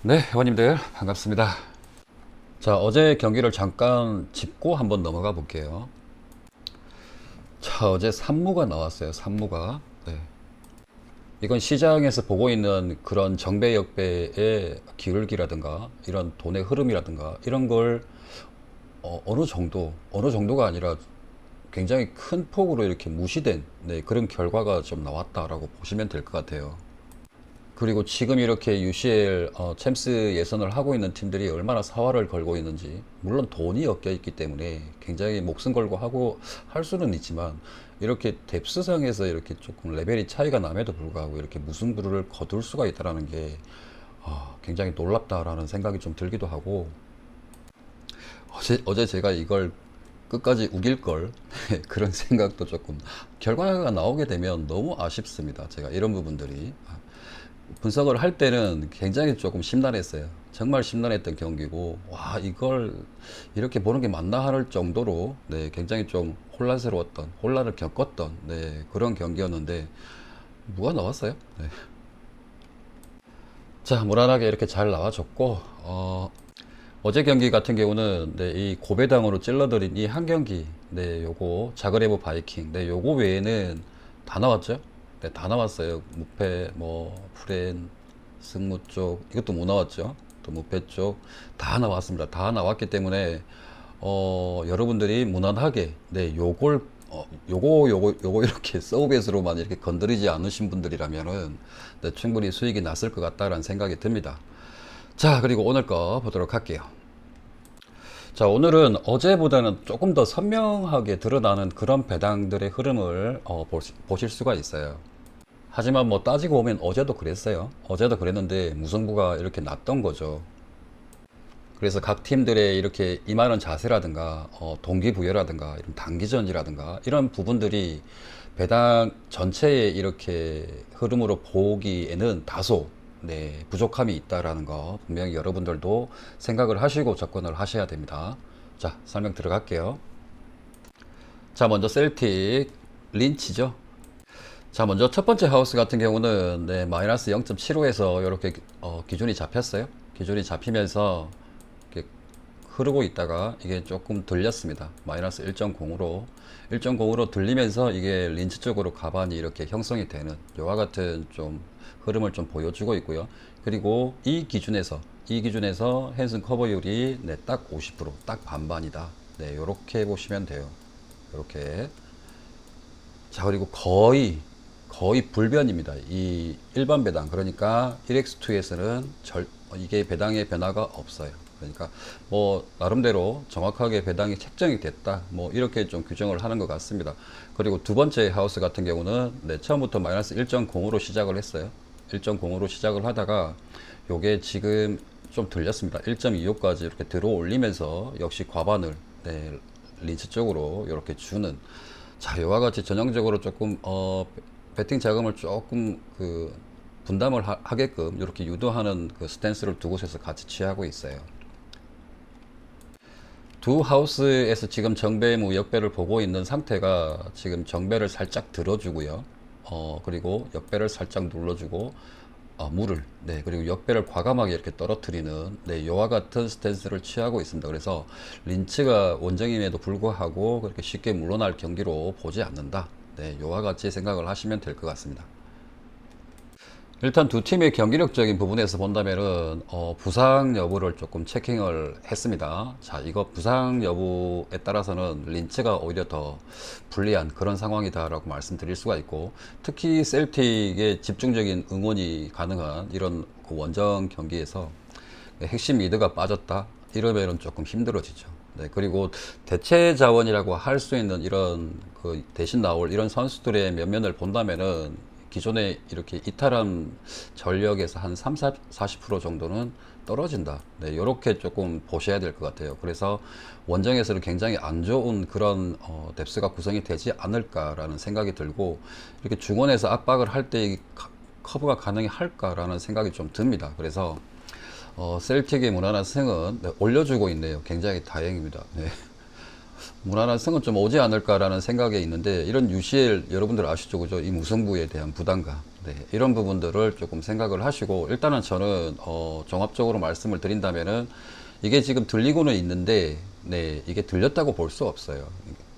네, 회원님들 반갑습니다. 자, 어제 경기를 잠깐 짚고 한번 넘어가 볼게요. 자, 어제 산무가 나왔어요. 산무가. 네. 이건 시장에서 보고 있는 그런 정배 역배의 기울기라든가 이런 돈의 흐름이라든가 이런 걸 어느 정도가 아니라 굉장히 큰 폭으로 이렇게 무시된 그런 결과가 좀 나왔다라고 보시면 될 것 같아요. 그리고 지금 이렇게 UCL 챔스 예선을 하고 있는 팀들이 얼마나 사활을 걸고 있는지, 물론 돈이 엮여 있기 때문에 굉장히 목숨 걸고 하고 할 수는 있지만, 이렇게 뎁스상에서 이렇게 조금 레벨이 차이가 남에도 불구하고 이렇게 무승부를 거둘 수가 있다라는 게 굉장히 놀랍다라는 생각이 좀 들기도 하고, 어제 제가 이걸 끝까지 우길 걸 그런 생각도 조금, 결과가 나오게 되면 너무 아쉽습니다. 제가 이런 부분들이 분석을 할 때는 굉장히 조금 심란했어요. 정말 심란했던 경기고, 와, 이걸 이렇게 보는 게 맞나 할 정도로, 굉장히 좀 혼란스러웠던, 혼란을 겪었던, 그런 경기였는데, 뭐가 나왔어요? 네. 자, 무난하게 이렇게 잘 나와줬고, 어제 경기 같은 경우는, 이 고배당으로 찔러드린 이 한 경기, 요거, 자그레브 바이킹, 요거 외에는 다 나왔죠? 다 나왔어요. 무패, 프렌, 승무 쪽, 이것도 못 나왔죠. 또 무패 쪽, 다 나왔습니다. 다 나왔기 때문에, 여러분들이 무난하게, 요거 이렇게 서브베이스로만 이렇게 건드리지 않으신 분들이라면은, 충분히 수익이 났을 것 같다라는 생각이 듭니다. 자, 그리고 오늘 거 보도록 할게요. 자, 오늘은 어제보다는 조금 더 선명하게 드러나는 그런 배당들의 흐름을 보실 수가 있어요. 하지만 뭐 따지고 보면 어제도 그랬어요. 어제도 그랬는데 무승부가 이렇게 났던 거죠. 그래서 각 팀들의 이렇게 임하는 자세라든가 동기부여라든가 이런 단기전이라든가 이런 부분들이 배당 전체의 이렇게 흐름으로 보기에는 다소 부족함이 있다라는 거 분명히 여러분들도 생각을 하시고 접근을 하셔야 됩니다. 자, 설명 들어갈게요. 자, 먼저 셀틱 린치죠. 자, 먼저 첫 번째 하우스 같은 경우는 마이너스 0.75에서 이렇게 기준이 잡혔어요. 기준이 잡히면서 이렇게 흐르고 있다가 이게 조금 들렸습니다. 마이너스 1.0으로 1.0으로 들리면서 이게 린치 쪽으로 가반이 이렇게 형성이 되는 이와 같은 좀 흐름을 좀 보여주고 있고요. 그리고 이 기준에서 핸슨 커버율이 딱 50%, 딱 반반이다. 이렇게 보시면 돼요. 이렇게. 자, 그리고 거의 불변입니다. 이 일반 배당, 그러니까 1x2에서는 이게 배당의 변화가 없어요. 그러니까 뭐 나름대로 정확하게 배당이 책정이 됐다, 뭐 이렇게 좀 규정을 하는 것 같습니다. 그리고 두 번째 하우스 같은 경우는 처음부터 마이너스 1.0으로 시작을 했어요. 1.0으로 시작을 하다가 요게 지금 좀 들렸습니다. 1.25까지 이렇게 들어 올리면서 역시 과반을 린치 쪽으로 이렇게 주는, 자, 이와 같이 전형적으로 조금 배팅 자금을 조금 그 분담을 하게끔 이렇게 유도하는 그 스탠스를 두 곳에서 같이 취하고 있어요. 두 하우스에서 지금 정배무 역배를 보고 있는 상태가 지금 정배를 살짝 들어주고요. 그리고 역배를 살짝 눌러주고 물을, 그리고 역배를 과감하게 이렇게 떨어뜨리는, 이와 같은 스탠스를 취하고 있습니다. 그래서 린치가 원정임에도 불구하고 그렇게 쉽게 물러날 경기로 보지 않는다. 이와 같이 생각을 하시면 될 것 같습니다. 일단 두 팀의 경기력적인 부분에서 본다면은 부상 여부를 조금 체킹을 했습니다. 자, 이거 부상 여부에 따라서는 린치가 오히려 더 불리한 그런 상황이다라고 말씀드릴 수가 있고, 특히 셀틱의 집중적인 응원이 가능한 이런 그 원정 경기에서 핵심 미드가 빠졌다 이러면은 조금 힘들어지죠. 그리고 대체 자원이라고 할 수 있는 이런 그 대신 나올 이런 선수들의 면면을 본다면은 기존에 이렇게 이탈한 전력에서 한 3, 40% 정도는 떨어진다. 이렇게 조금 보셔야 될 것 같아요. 그래서 원정에서는 굉장히 안 좋은 그런 뎁스가 구성이 되지 않을까라는 생각이 들고, 이렇게 중원에서 압박을 할 때 커브가 가능할까라는 생각이 좀 듭니다. 그래서 셀틱의 무난한 승은 올려주고 있네요. 굉장히 다행입니다. 무난한 승은 좀 오지 않을까라는 생각이 있는데, 이런 UCL 여러분들 아시죠? 그죠? 이 무승부에 대한 부담감. 네, 이런 부분들을 조금 생각을 하시고, 일단은 저는 종합적으로 말씀을 드린다면은 이게 지금 들리고는 있는데, 네, 이게 들렸다고 볼 수 없어요.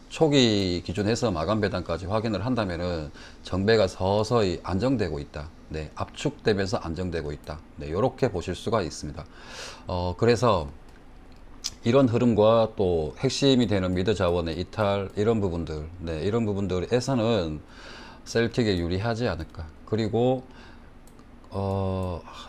초기 기준에서 마감 배당까지 확인을 한다면은 정배가 서서히 안정되고 있다. 네, 압축되면서 안정되고 있다. 네, 이렇게 보실 수가 있습니다. 그래서 이런 흐름과 또 핵심이 되는 미드 자원의 이탈, 이런 부분들, 네, 이런 부분들에서는 셀틱에 유리하지 않을까. 그리고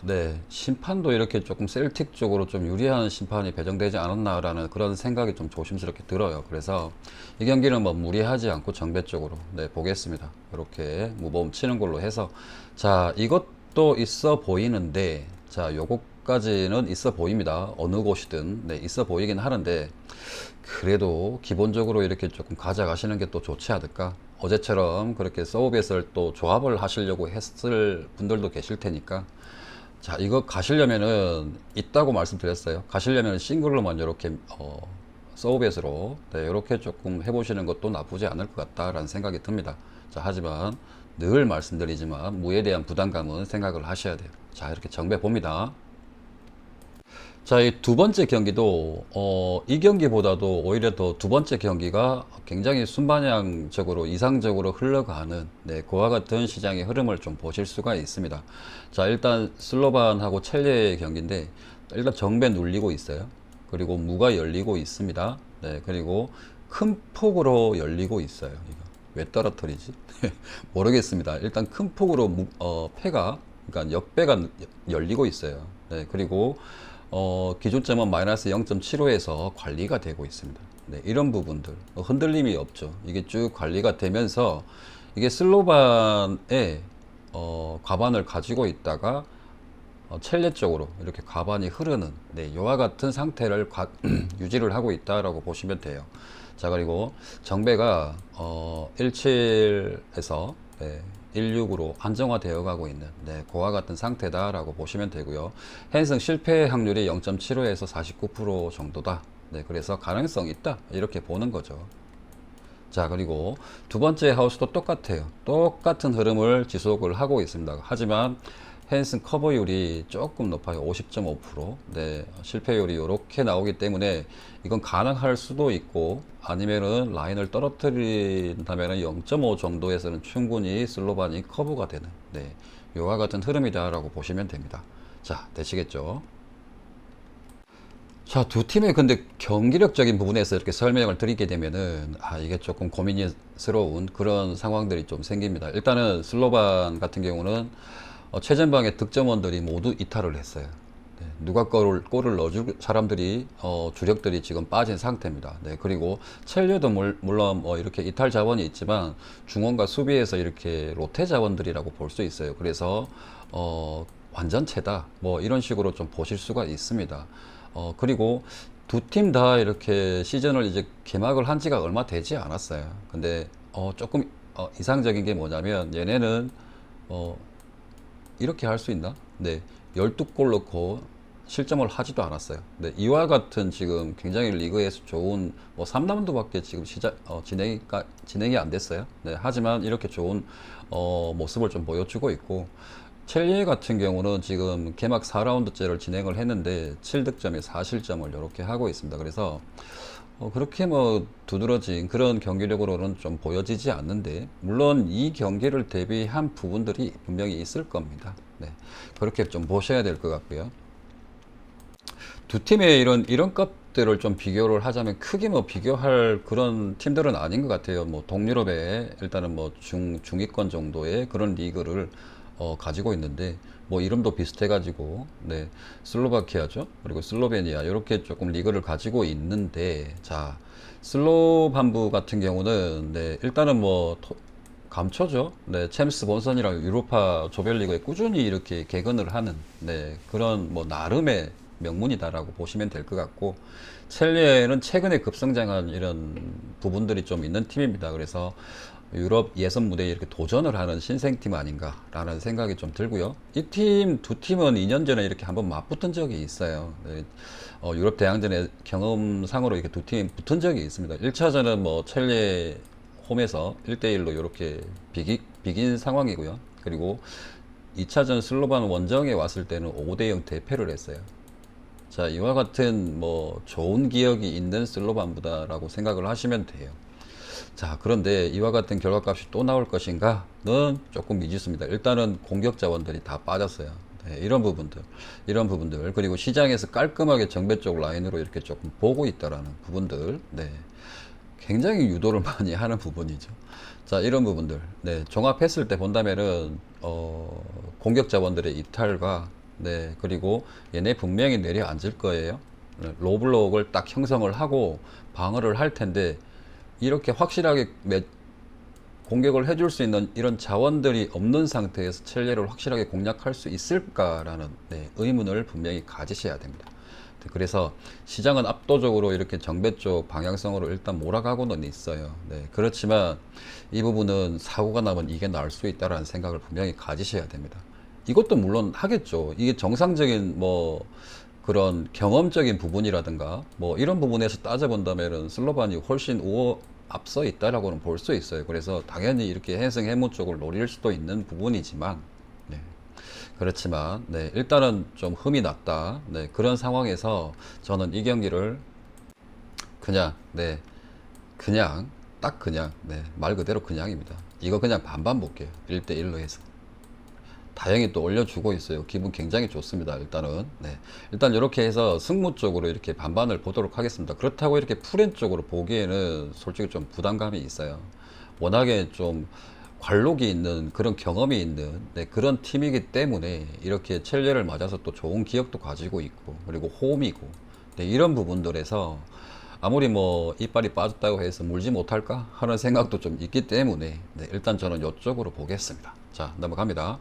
네, 심판도 이렇게 조금 셀틱 쪽으로 좀 유리한 심판이 배정되지 않았나라는 그런 생각이 좀 조심스럽게 들어요. 그래서 이 경기는 뭐 무리하지 않고 정배 쪽으로 네, 보겠습니다. 이렇게 무보험 치는 걸로 해서, 자, 이것도 있어 보이는데, 자, 요것까지는 있어 보입니다. 어느 곳이든 네, 있어 보이긴 하는데, 그래도 기본적으로 이렇게 조금 가져가시는 게 또 좋지 않을까. 어제처럼 그렇게 서브뱃을 또 조합을 하시려고 했을 분들도 계실 테니까, 자, 이거 가시려면은 있다고 말씀드렸어요. 가시려면 싱글로만 이렇게 서브뱃으로 네, 이렇게 조금 해보시는 것도 나쁘지 않을 것 같다라는 생각이 듭니다. 자, 하지만 늘 말씀드리지만 무에 대한 부담감은 생각을 하셔야 돼요. 자, 이렇게 정배 봅니다. 자, 이 두 번째 경기도, 이 경기보다도 오히려 더 두 번째 경기가 굉장히 순방향적으로, 이상적으로 흘러가는, 네, 그와 같은 시장의 흐름을 좀 보실 수가 있습니다. 자, 일단 슬로반하고 첼레의 경기인데, 일단 정배 눌리고 있어요. 그리고 무가 열리고 있습니다. 네, 그리고 큰 폭으로 열리고 있어요. 이거. 왜 떨어뜨리지? 모르겠습니다. 일단 큰 폭으로 패가, 그러니까 역배가 열리고 있어요. 네, 그리고 기준점은 마이너스 0.75에서 관리가 되고 있습니다. 네, 이런 부분들 흔들림이 없죠. 이게 쭉 관리가 되면서 이게 슬로반에 과반을 가지고 있다가 첼레 쪽으로 이렇게 과반이 흐르는, 네, 이와 같은 상태를 유지를 하고 있다라고 보시면 돼요. 자, 그리고 정배가 17에서 네, 16으로 안정화되어 가고 있는, 네, 그와 같은 상태다라고 보시면 되고요. hen승 실패 확률이 0.75에서 49% 정도다. 네, 그래서 가능성 있다, 이렇게 보는 거죠. 자, 그리고 두 번째 하우스도 똑같아요. 똑같은 흐름을 지속을 하고 있습니다. 하지만 헨슨 커버율이 조금 높아요. 50.5%. 네, 실패율이 이렇게 나오기 때문에 이건 가능할 수도 있고, 아니면은 라인을 떨어뜨린다면은 0.5 정도에서는 충분히 슬로반이 커버가 되는, 네, 요와 같은 흐름이다라고 보시면 됩니다. 자, 되시겠죠? 자, 두 팀의 근데 경기력적인 부분에서 이렇게 설명을 드리게 되면은, 이게 조금 고민스러운 그런 상황들이 좀 생깁니다. 일단은 슬로반 같은 경우는 최전방의 득점원들이 모두 이탈을 했어요. 네, 누가 골을 넣어줄 사람들이, 주력들이 지금 빠진 상태입니다. 네, 그리고 첼료도 물론 이렇게 이탈 자원이 있지만 중원과 수비에서 이렇게 로테 자원들이라고 볼 수 있어요. 그래서 완전체다, 뭐 이런 식으로 좀 보실 수가 있습니다. 그리고 두 팀 다 이렇게 시즌을 이제 개막을 한 지가 얼마 되지 않았어요. 근데 조금 이상적인 게 뭐냐면, 얘네는 이렇게 할 수 있나? 네, 12골 넣고 실점을 하지도 않았어요. 네, 이와 같은 지금 굉장히 리그에서 좋은 뭐 3라운드밖에 지금 진행이 안 됐어요. 네, 하지만 이렇게 좋은 모습을 좀 보여주고 있고, 첼리에 같은 경우는 지금 개막 4라운드째를 진행을 했는데 7득점에 4실점을 이렇게 하고 있습니다. 그래서 그렇게 뭐 두드러진 그런 경기력으로는 좀 보여지지 않는데, 물론 이 경기를 대비한 부분들이 분명히 있을 겁니다. 네, 그렇게 좀 보셔야 될 것 같고요. 두 팀의 이런 것들을 좀 비교를 하자면 크게 뭐 비교할 그런 팀들은 아닌 것 같아요. 뭐 동유럽의 일단은 뭐 중위권 정도의 그런 리그를 가지고 있는데, 뭐 이름도 비슷해가지고, 네, 슬로바키아죠. 그리고 슬로베니아, 이렇게 조금 리그를 가지고 있는데, 자, 슬로반부 같은 경우는, 네, 일단은 뭐 감초죠. 네, 챔스 본선이랑 유로파 조별리그에 꾸준히 이렇게 개근을 하는, 네, 그런 뭐 나름의 명문이다라고 보시면 될 것 같고, 첼리에는 최근에 급성장한 이런 부분들이 좀 있는 팀입니다. 그래서 유럽 예선 무대에 이렇게 도전을 하는 신생팀 아닌가라는 생각이 좀 들고요. 이 두 팀은 2년 전에 이렇게 한번 맞붙은 적이 있어요. 네, 유럽 대항전의 경험상으로 이렇게 두 팀이 붙은 적이 있습니다. 1차전은 뭐 첼레 홈에서 1대1로 이렇게 비긴 상황이고요. 그리고 2차전 슬로반 원정에 왔을 때는 5대0 대패를 했어요. 자, 이와 같은 뭐 좋은 기억이 있는 슬로반부다라고 생각을 하시면 돼요. 자, 그런데 이와 같은 결과값이 또 나올 것인가는 조금 미지수입니다. 일단은 공격 자원들이 다 빠졌어요. 네, 이런 부분들, 그리고 시장에서 깔끔하게 정배 쪽 라인으로 이렇게 조금 보고 있다라는 부분들, 네, 굉장히 유도를 많이 하는 부분이죠. 자, 이런 부분들, 네, 종합했을 때 본다면은, 공격 자원들의 이탈과, 네, 그리고 얘네 분명히 내려앉을 거예요. 네, 로블록을 딱 형성을 하고 방어를 할 텐데, 이렇게 확실하게 공격을 해줄 수 있는 이런 자원들이 없는 상태에서 첼레를 확실하게 공략할 수 있을까라는, 네, 의문을 분명히 가지셔야 됩니다. 네, 그래서 시장은 압도적으로 이렇게 정배 쪽 방향성으로 일단 몰아가고는 있어요. 네, 그렇지만 이 부분은 사고가 나면 이게 나을 수 있다라는 생각을 분명히 가지셔야 됩니다. 이것도 물론 하겠죠. 이게 정상적인 뭐 그런 경험적인 부분이라든가 뭐 이런 부분에서 따져본다면은 슬로반이 훨씬 앞서 있다라고는 볼 수 있어요. 그래서 당연히 이렇게 해승 해무 쪽을 노릴 수도 있는 부분이지만, 네, 그렇지만, 네, 일단은 좀 흠이 났다. 네, 그런 상황에서 저는 이 경기를 그냥, 네, 그냥, 딱 그냥, 네, 말 그대로 그냥입니다. 이거 그냥 반반 볼게요. 1대1로 해서. 다행히 또 올려주고 있어요. 기분 굉장히 좋습니다. 일단은. 네. 일단 이렇게 해서 승무 쪽으로 이렇게 반반을 보도록 하겠습니다. 그렇다고 이렇게 풀엔 쪽으로 보기에는 솔직히 좀 부담감이 있어요. 워낙에 좀 관록이 있는 그런 경험이 있는, 네, 그런 팀이기 때문에 이렇게 첼레를 맞아서 또 좋은 기억도 가지고 있고 그리고 홈이고, 네, 이런 부분들에서 아무리 뭐 이빨이 빠졌다고 해서 물지 못할까 하는 생각도 좀 있기 때문에, 네, 일단 저는 이쪽으로 보겠습니다. 자, 넘어갑니다.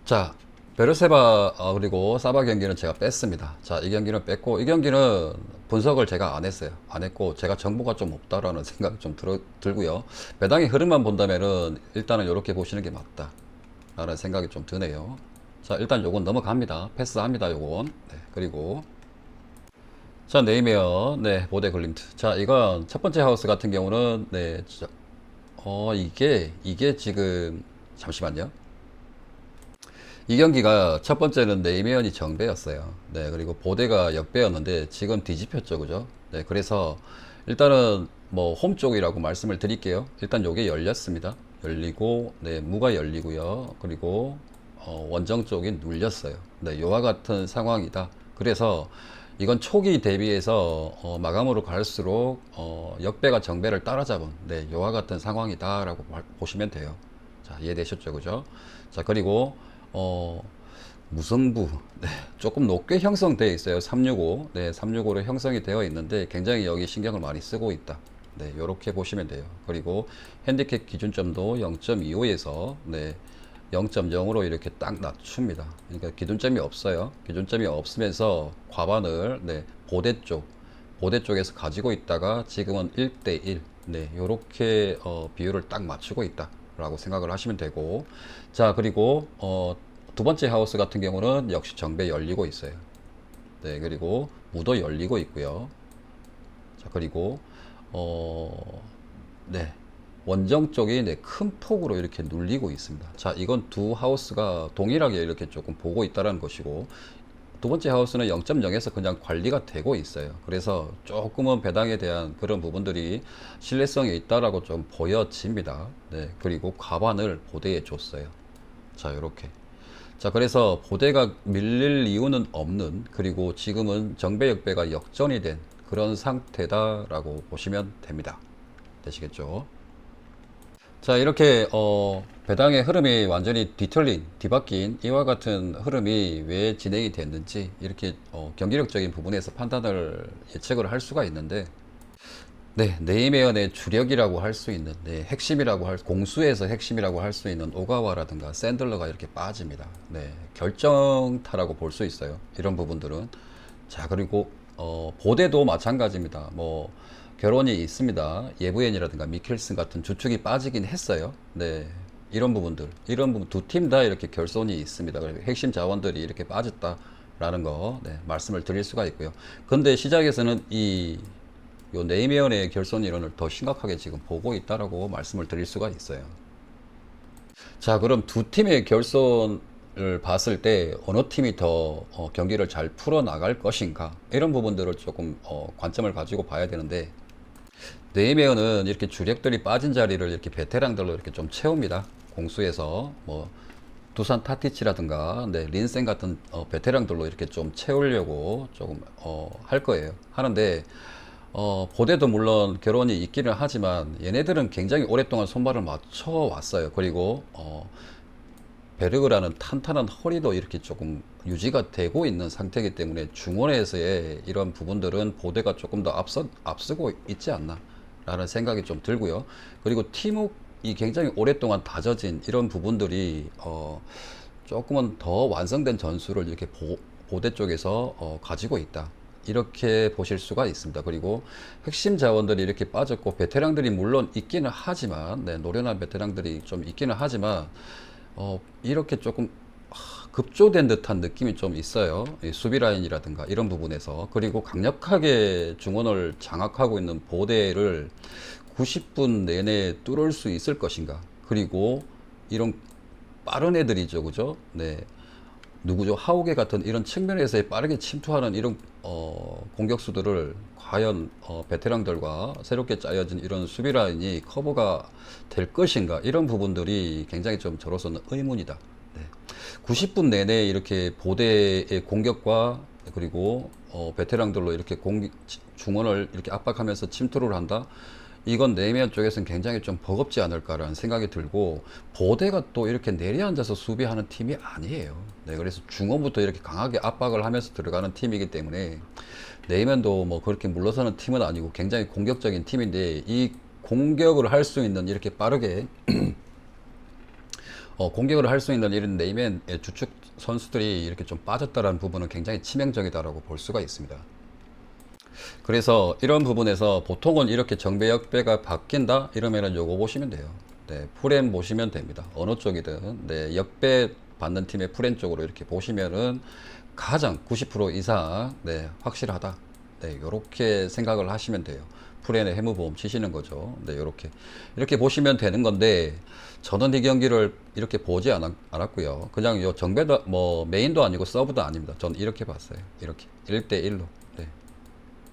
자, 베르세바 그리고 사바 경기는 제가 뺐습니다. 자, 이 경기는 뺐고 이 경기는 분석을 제가 안 했어요. 안 했고 제가 정보가 좀 없다라는 생각이 좀 들고요. 배당의 흐름만 본다면은 일단은 이렇게 보시는 게 맞다 라는 생각이 좀 드네요. 자, 일단 요건 넘어갑니다. 패스합니다. 요건. 네, 그리고 자, 네이메어, 네, 보데 글림트. 자, 이건 첫 번째 하우스 같은 경우는, 네, 이게 지금 잠시만요. 이 경기가 첫 번째는 네이메언이 정배였어요. 네, 그리고 보대가 역배였는데 지금 뒤집혔죠, 그죠? 네, 그래서 일단은 뭐 홈 쪽이라고 말씀을 드릴게요. 일단 요게 열렸습니다. 열리고, 네, 무가 열리고요. 그리고 원정 쪽이 눌렸어요. 네, 요와 같은 상황이다. 그래서 이건 초기 대비해서 마감으로 갈수록 역배가 정배를 따라잡은, 네, 요와 같은 상황이다라고 보시면 돼요. 자, 이해되셨죠, 그죠? 자, 그리고 어, 무승부. 네, 조금 높게 형성되어 있어요. 365. 네, 365로 형성이 되어 있는데 굉장히 여기 신경을 많이 쓰고 있다. 네, 요렇게 보시면 돼요. 그리고 핸디캡 기준점도 0.25에서 네, 0.0으로 이렇게 딱 낮춥니다. 그러니까 기준점이 없어요. 기준점이 없으면서 과반을, 네, 보대 쪽에서 가지고 있다가 지금은 1대1. 네, 요렇게 비율을 딱 맞추고 있다. 라고 생각을 하시면 되고, 자, 그리고 두 번째 하우스 같은 경우는 역시 정배 열리고 있어요. 네, 그리고 무도 열리고 있고요. 자, 그리고 네, 원정 쪽이, 네, 큰 폭으로 이렇게 눌리고 있습니다. 자, 이건 두 하우스가 동일하게 이렇게 조금 보고 있다는 것이고, 두 번째 하우스는 0.0에서 그냥 관리가 되고 있어요. 그래서 조금은 배당에 대한 그런 부분들이 신뢰성이 있다라고 좀 보여집니다. 네, 그리고 과반을 보대에 줬어요. 자, 이렇게. 자, 그래서 보대가 밀릴 이유는 없는, 그리고 지금은 정배 역배가 역전이 된 그런 상태다라고 보시면 됩니다. 되시겠죠? 자, 이렇게 배당의 흐름이 완전히 뒤바뀐 이와 같은 흐름이 왜 진행이 됐는지 이렇게 경기력적인 부분에서 판단을 예측을 할 수가 있는데, 네, 네이메어의 주력이라고 할 수 있는, 네, 공수에서 핵심이라고 할 수 있는 오가와라든가 샌들러가 이렇게 빠집니다. 네, 결정타라고 볼 수 있어요. 이런 부분들은. 자, 그리고 보대도 마찬가지입니다. 뭐 결혼이 있습니다. 예부엔이라든가 미켈슨 같은 주축이 빠지긴 했어요. 네, 이런 부분 두 팀 다 이렇게 결손이 있습니다. 그리고 핵심 자원들이 이렇게 빠졌다라는 거, 네, 말씀을 드릴 수가 있고요. 근데 시작에서는 요 네이메어의 결손 이론을 더 심각하게 지금 보고 있다라고 말씀을 드릴 수가 있어요. 자, 그럼 두 팀의 결선을 봤을 때 어느 팀이 더 경기를 잘 풀어 나갈 것인가? 이런 부분들을 조금 관점을 가지고 봐야 되는데, 네이메어는 이렇게 주력들이 빠진 자리를 이렇게 베테랑들로 이렇게 좀 채웁니다. 공수에서 뭐 두산 타티치라든가 네, 린센 같은 베테랑들로 이렇게 좀 채우려고 조금 할 거예요. 하는데 보대도 물론 결혼이 있기는 하지만 얘네들은 굉장히 오랫동안 손발을 맞춰 왔어요. 그리고 베르그라는 탄탄한 허리도 이렇게 조금 유지가 되고 있는 상태이기 때문에 중원에서의 이런 부분들은 보대가 조금 더 앞서고 있지 않나 라는 생각이 좀 들고요. 그리고 팀워크이 굉장히 오랫동안 다져진 이런 부분들이 조금은 더 완성된 전술을 이렇게 보대 쪽에서 가지고 있다. 이렇게 보실 수가 있습니다. 그리고 핵심 자원들이 이렇게 빠졌고 베테랑들이 물론 있기는 하지만 네, 노련한 베테랑들이 좀 있기는 하지만 이렇게 조금 급조된 듯한 느낌이 좀 있어요. 이 수비 라인이라든가 이런 부분에서. 그리고 강력하게 중원을 장악하고 있는 보대를 90분 내내 뚫을 수 있을 것인가. 그리고 이런 빠른 애들이죠, 그죠? 네. 누구죠? 하우게 같은 이런 측면에서 빠르게 침투하는 이런 공격수들을 과연 베테랑들과 새롭게 짜여진 이런 수비 라인이 커버가 될 것인가? 이런 부분들이 굉장히 좀 저로서는 의문이다. 네. 90분 내내 이렇게 보대의 공격과 그리고 베테랑들로 이렇게 중원을 이렇게 압박하면서 침투를 한다. 이건 내면 쪽에서는 굉장히 좀 버겁지 않을까라는 생각이 들고 보대가 또 이렇게 내려앉아서 수비하는 팀이 아니에요. 네, 그래서 중원부터 이렇게 강하게 압박을 하면서 들어가는 팀이기 때문에 내면도 뭐 그렇게 물러서는 팀은 아니고 굉장히 공격적인 팀인데 이 공격을 할 수 있는 이렇게 빠르게 공격을 할 수 있는 이런 네이맨의 주축 선수들이 이렇게 좀 빠졌다라는 부분은 굉장히 치명적이다라고 볼 수가 있습니다. 그래서 이런 부분에서 보통은 이렇게 정배 역배가 바뀐다 이러면은 요거 보시면 돼요. 네, 프렌 보시면 됩니다. 어느 쪽이든 네, 역배 받는 팀의 프렌 쪽으로 이렇게 보시면은 가장 90% 이상 네, 확실하다. 네, 요렇게 생각을 하시면 돼요. 프렌의 해무보험 치시는 거죠. 네, 요렇게 이렇게 보시면 되는 건데 저는 이 경기를 이렇게 보지 않았고요. 그냥 요 정배도 뭐 메인도 아니고 서브도 아닙니다. 저는 이렇게 봤어요. 이렇게 1대1로.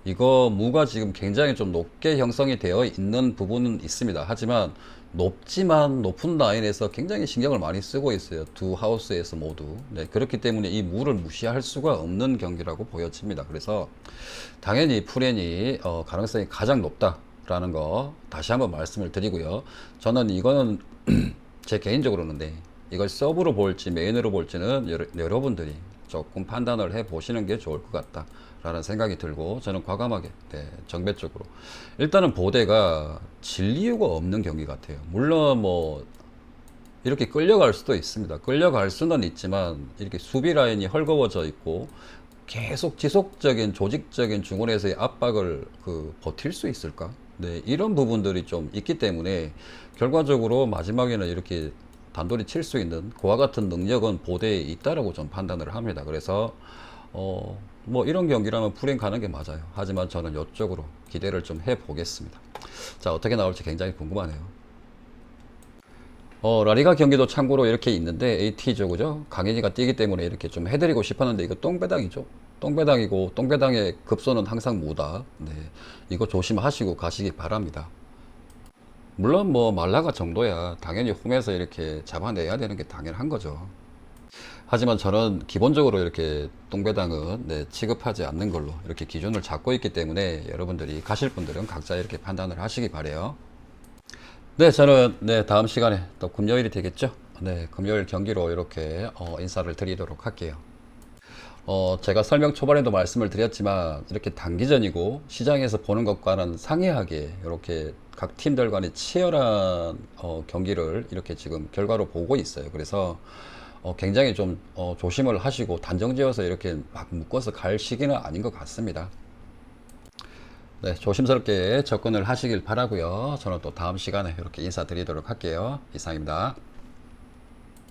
이거 무가 지금 굉장히 좀 높게 형성이 되어 있는 부분은 있습니다. 하지만 높지만 높은 라인에서 굉장히 신경을 많이 쓰고 있어요. 두 하우스에서 모두. 네, 그렇기 때문에 이 무를 무시할 수가 없는 경기라고 보여집니다. 그래서 당연히 프렌이 가능성이 가장 높다라는 거 다시 한번 말씀을 드리고요. 저는 이거는 제 개인적으로는 이걸 서브로 볼지 메인으로 볼지는 여러분들이 조금 판단을 해 보시는 게 좋을 것 같다 라는 생각이 들고 저는 과감하게 정배 쪽으로 일단은 보대가 질 이유가 없는 경기 같아요. 물론 뭐 이렇게 끌려갈 수도 있습니다. 끌려갈 수는 있지만 이렇게 수비 라인이 헐거워져 있고 계속 지속적인 조직적인 중원에서의 압박을 버틸 수 있을까? 네, 이런 부분들이 좀 있기 때문에 결과적으로 마지막에는 이렇게 단돌이 칠 수 있는 그와 같은 능력은 보대에 있다라고 좀 판단을 합니다. 그래서 뭐 이런 경기라면 풀행 가는 게 맞아요. 하지만 저는 이쪽으로 기대를 좀 해보겠습니다. 자, 어떻게 나올지 굉장히 궁금하네요. 라리가 경기도 참고로 이렇게 있는데 AT죠, 그죠? 강인이가 뛰기 때문에 이렇게 좀 해드리고 싶었는데 이거 똥배당이죠. 똥배당이고 똥배당의 급소는 항상 무다. 네, 이거 조심하시고 가시기 바랍니다. 물론 뭐 말라가 정도야 당연히 홈에서 이렇게 잡아내야 되는 게 당연한 거죠. 하지만 저는 기본적으로 이렇게 똥배당은 취급하지 않는 걸로 이렇게 기준을 잡고 있기 때문에 여러분들이 가실 분들은 각자 이렇게 판단을 하시기 바래요. 네, 저는 다음 시간에 또 금요일이 되겠죠. 네, 금요일 경기로 이렇게 인사를 드리도록 할게요. 제가 설명 초반에도 말씀을 드렸지만 이렇게 단기전이고 시장에서 보는 것과는 상이하게 이렇게 각 팀들 간의 치열한 경기를 이렇게 지금 결과로 보고 있어요. 그래서 굉장히 좀 조심을 하시고 단정지어서 이렇게 막 묶어서 갈 시기는 아닌 것 같습니다. 네, 조심스럽게 접근을 하시길 바라고요. 저는 또 다음 시간에 이렇게 인사드리도록 할게요. 이상입니다.